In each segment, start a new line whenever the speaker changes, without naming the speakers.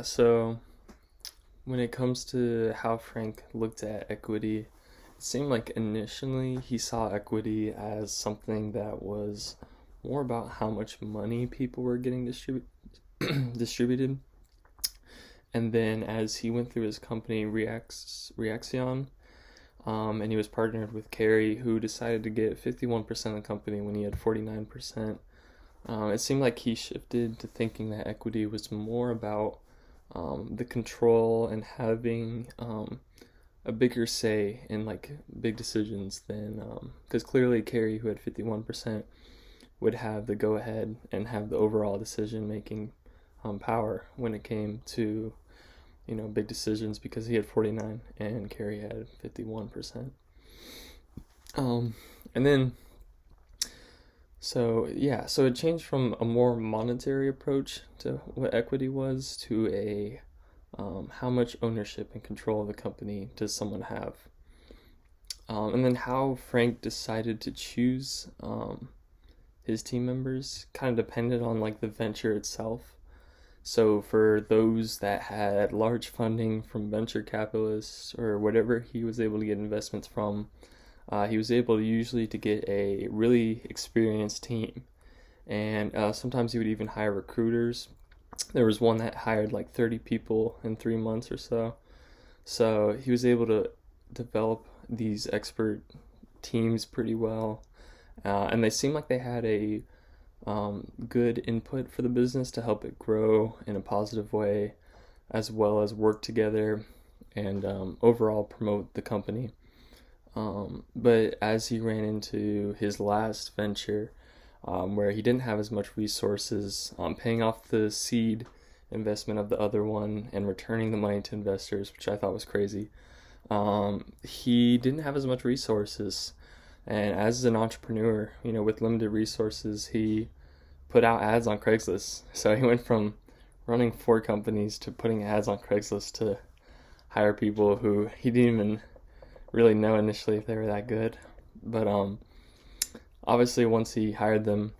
So when it comes to how Frank looked at equity, it seemed like initially he saw equity as something that was more about how much money people were getting distributed. And then as he went through his company Reaction, and he was partnered with Carrie, who decided to get 51% of the company when he had 49%. It seemed like he shifted to thinking that equity was more about the control and having a bigger say in like big decisions than because clearly Carrie, who had 51%, would have the go ahead and have the overall decision making power when it came to big decisions because he had 49 and Carrie had 51%. And then so it changed from a more monetary approach to what equity was to a how much ownership and control of the company does someone have, and then how Frank decided to choose his team members kind of depended on like the venture itself. So for those that had large funding from venture capitalists or whatever he was able to get investments from, he was able to usually to get a really experienced team. And sometimes he would even hire recruiters. There was one that hired like 30 people in 3 months or so. So he was able to develop these expert teams pretty well. And they seemed like they had a good input for the business to help it grow in a positive way, as well as work together and overall promote the company. But as he ran into his last venture, where he didn't have as much resources, paying off the seed investment of the other one and returning the money to investors, which I thought was crazy, he didn't have as much resources. And as an entrepreneur, with limited resources, he put out ads on Craigslist. So he went from running 4 companies to putting ads on Craigslist to hire people who he didn't even really know initially if they were that good. But obviously once he hired them,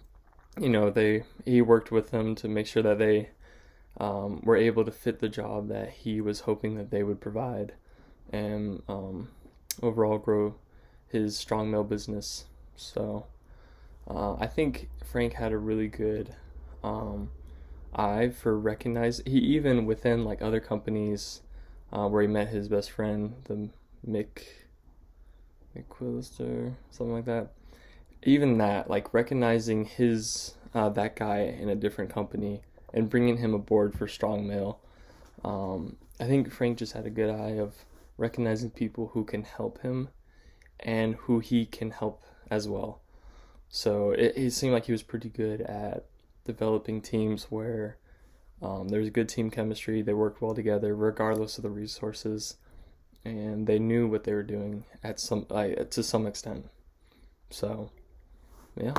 he worked with them to make sure that they were able to fit the job that he was hoping that they would provide, and overall grow his strong mail business. So I think Frank had a really good eye for he even within like other companies where he met his best friend, the McQuillister, something like that. Even that, like recognizing that guy in a different company and bringing him aboard for Strong Mail. I think Frank just had a good eye of recognizing people who can help him and who he can help as well. So it seemed like he was pretty good at developing teams where there was good team chemistry. They worked well together regardless of the resources, and they knew what they were doing to some extent. So, yeah.